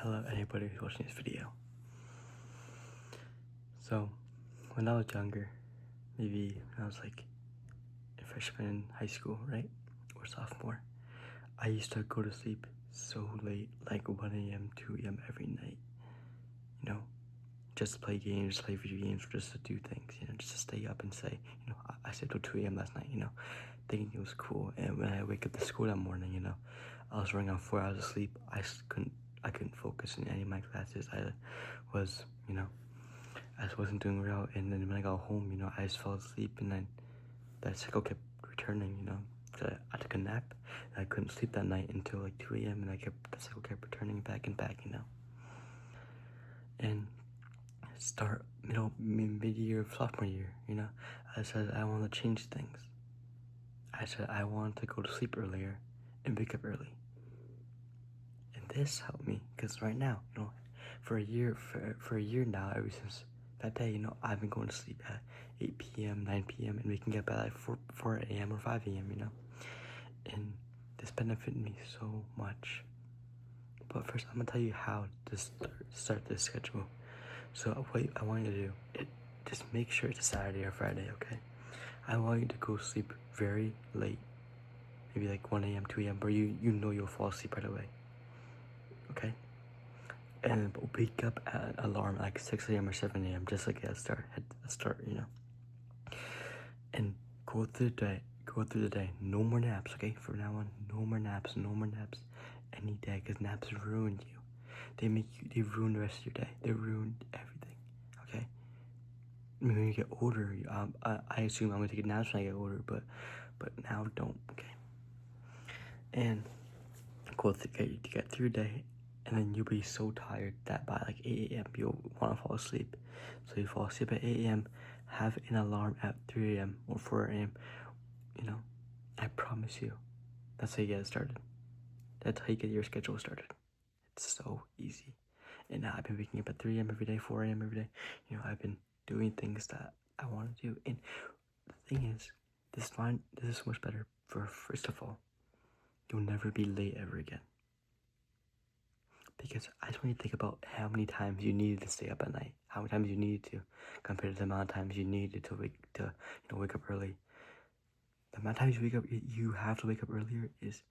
Hello anybody who's watching this video. So, when I was younger, maybe when I was like a freshman in high school, right? Or sophomore, I used to go to sleep so late, like 1 a.m., 2 a.m. every night. Just to play games, play video games, or just to do things, just to stay up and say, I stayed till 2 a.m. last night, thinking it was cool. And when I wake up to school that morning, I was running on 4 hours of sleep. I couldn't focus in any of my classes. I just wasn't doing well. And then when I got home, I just fell asleep, and then that cycle kept returning, So I took a nap, and I couldn't sleep that night until like 2 a.m. and the cycle kept returning back and back, And mid-year of sophomore year, I said I wanted to change things. I said I wanted to go to sleep earlier and wake up early. And this helped me, because right now, for a year now, ever since that day, I've been going to sleep at 8 p.m., 9 p.m., and waking up at like 4 a.m. or 5 a.m., And this benefited me so much. But first, I'm going to tell you how to start this schedule. So what I want you to do, just make sure it's a Saturday or Friday, okay? I want you to go sleep very late, maybe like 1 a.m., 2 a.m., where you'll fall asleep right away, okay? And wake up at an alarm like 6 a.m. or 7 a.m. just like a start, and go through the day. No more naps, okay? From now on, no more naps any day, because naps ruin you. They ruin the rest of your day. They ruin everything, okay? When you get older, I assume I'm gonna take naps when I get older, but now don't, okay? And get through your day, and then you'll be so tired that by like 8 a.m. you'll want to fall asleep. So you fall asleep at 8 a.m., have an alarm at 3 a.m. or 4 a.m. I promise you, that's how you get it started. That's how you get your schedule started. It's so easy. And now I've been waking up at 3 a.m. every day, 4 a.m. every day. I've been doing things that I want to do. And the thing is, this is so much better. First of all, you'll never be late ever again. Because I just want you to think about how many times you needed to stay up at night, how many times you needed to, compared to the amount of times you needed to wake up early. The amount of times you have to wake up earlier is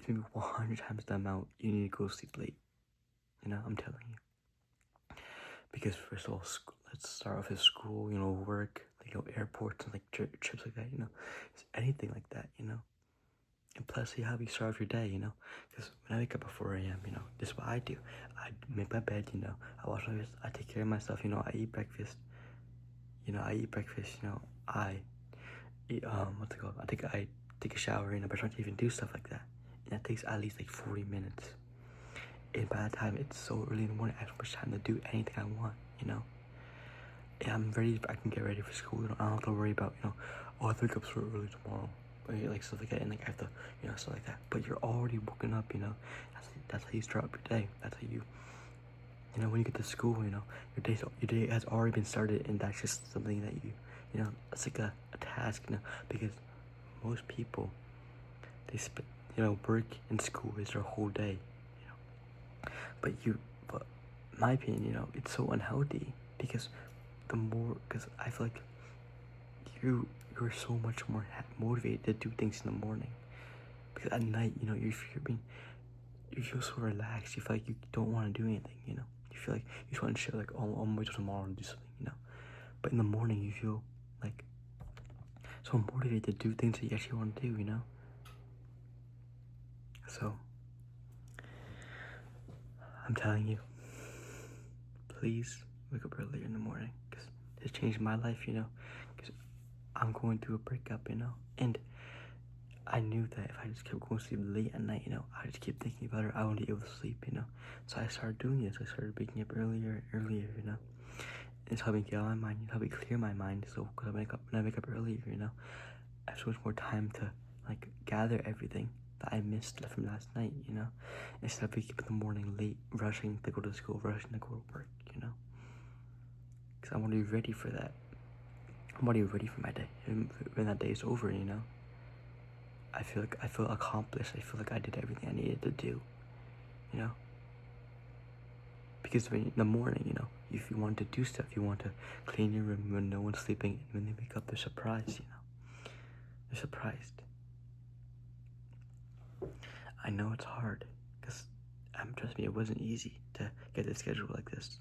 maybe 100 times the amount you need to go sleep late. I'm telling you. Because first of all, let's start off with school, work, airports and trips like that, it's anything like that, And plus, see how you start off your day, Because when I wake up at 4 a.m., this is what I do. I make my bed, I wash my face, I take care of myself, I eat breakfast. I eat, I take a shower, brush my teeth and do stuff like that. And that takes at least like 40 minutes. And by the time it's so early in the morning, I have so much time to do anything I want, And I'm ready, I can get ready for school, I don't have to worry about, I have to wake up so early tomorrow. Like stuff like that, and I have to, stuff like that. But you're already woken up, That's how you start up your day. That's how you, when you get to school, your day has already been started, and that's just something that it's like a task, because most people, they spend, work and school is their whole day, But in my opinion, it's so unhealthy, because I feel like you're so much more motivated to do things in the morning, because at night, you feel so relaxed. You feel like you don't want to do anything, You feel like you just want to chill, like, oh, I'm wait till tomorrow and do something, But in the morning, you feel like so motivated to do things that you actually want to do, So I'm telling you, please wake up earlier in the morning, because it's changed my life, because I'm going through a breakup, and I knew that if I just kept going to sleep late at night, I just keep thinking about her, I wouldn't be able to sleep, So I started doing this. I started waking up earlier and earlier, It's helped me get out of my mind, help me clear my mind. So when I wake up earlier, I have so much more time to gather everything that I missed from last night, Instead of waking up in the morning late, rushing to go to school, rushing to go to work, Because I want to be ready for that. I'm already ready for my day. And when that day is over, I feel accomplished. I feel like I did everything I needed to do, because in the morning, you know, if you want to do stuff, you want to clean your room when no one's sleeping, and when they wake up, they're surprised, you know. They're surprised. I know it's hard, because trust me, it wasn't easy to get a schedule like this.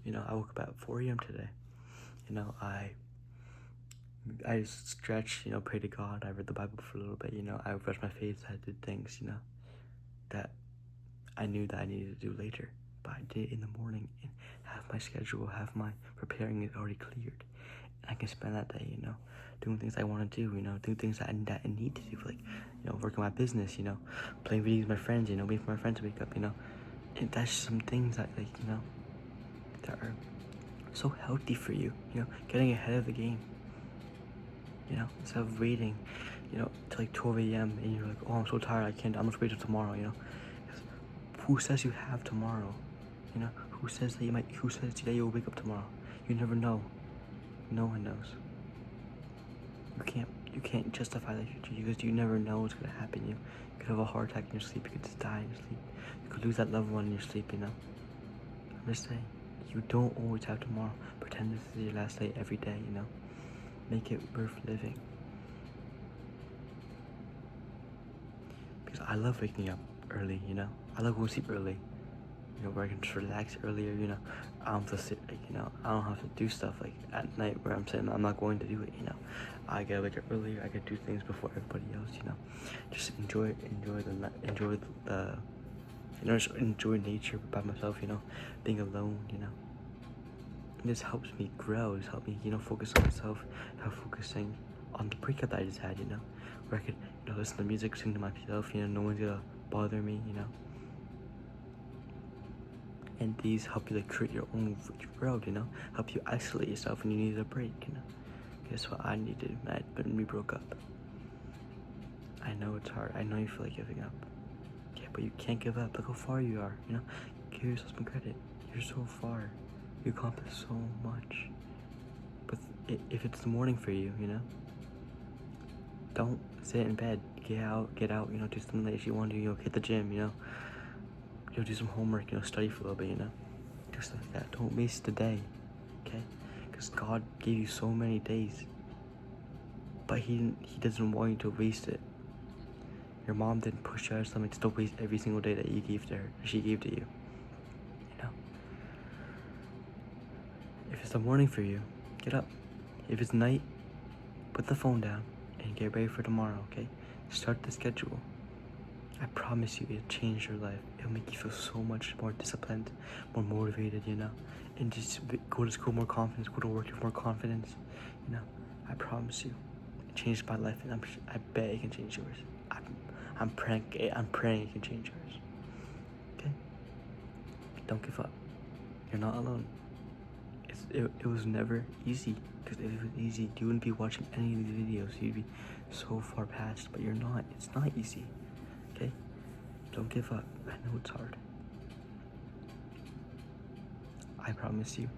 You know, I woke up at 4 a.m. today. You know, I stretched, you know, pray to God. I read the Bible for a little bit, you know. I brushed my face. I did things, you know, that I knew that I needed to do later. But I did it in the morning and have my schedule, have my preparing it already cleared. And I can spend that day, you know, doing things I want to do, you know, doing things that I need to do, like, you know, working on my business, you know, playing video with my friends, you know, waiting for my friends to wake up, you know. And that's some things that, like, you know, that are so healthy for you, you know, getting ahead of the game. You know, instead of waiting, you know, till like 12 a.m. and you're like, oh, I'm so tired, I can't, I'm just wait till tomorrow, you know. Who says you have tomorrow? You know, who says that you'll wake up tomorrow? You never know. No one knows. You can't justify the future because you never know what's gonna happen. You could have a heart attack in your sleep, you could just die in your sleep. You could lose that loved one in your sleep, you know. I'm just saying, you don't always have tomorrow. Pretend this is your last day every day, you know. Make it worth living. Because I love waking up early, you know. I love going to sleep early. You know, where I can just relax earlier, you know. I don't have to sit, like, you know, I don't have to do stuff like at night where I'm saying I'm not going to do it, you know. I get wake up earlier, I can do things before everybody else, you know. Just enjoy nature by myself, you know. Being alone, you know. This helps me grow. This helps me, you know, focus on myself, focusing on the breakup that I just had, you know, where I could, you know, listen to music, sing to myself, you know, no one's gonna bother me, you know. And these help you like create your own world, you know, help you isolate yourself when you need a break, you know. Guess what I needed when we broke up. I know it's hard. I know you feel like giving up. Yeah, but you can't give up. Look how far you are, you know. Give yourself some credit. You're so far. You accomplished so much. But if it's the morning for you, you know, don't sit in bed. Get out, you know, do something that you want to do, you know, hit the gym, you know, do some homework, you know, study for a little bit, you know, do stuff like that. Don't waste the day, okay? Because God gave you so many days, but he doesn't want you to waste it. Your mom didn't push you out of something to waste every single day that you gave to her, she gave to you. If it's the morning for you, get up. If it's night, put the phone down and get ready for tomorrow, okay? Start the schedule. I promise you, it'll change your life. It'll make you feel so much more disciplined, more motivated, you know? And just go to school more confidence, go to work with more confidence, you know? I promise you. It changed my life, and I bet it can change yours. I'm praying it can change yours. Okay? Don't give up. You're not alone. It was never easy, because if it was easy, you wouldn't be watching any of these videos. You'd be so far past, but you're not. It's not easy, okay? Don't give up. I know it's hard. I promise you,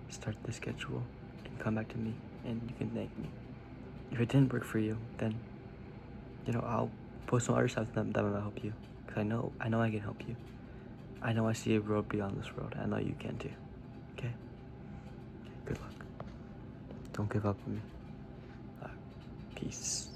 start the schedule and come back to me, and you can thank me. If it didn't work for you, then, you know, I'll post some other stuff that will help you, because I know I can help you. I know I see a road beyond this road. I know you can too, okay? Good luck. Don't give up on me. Peace.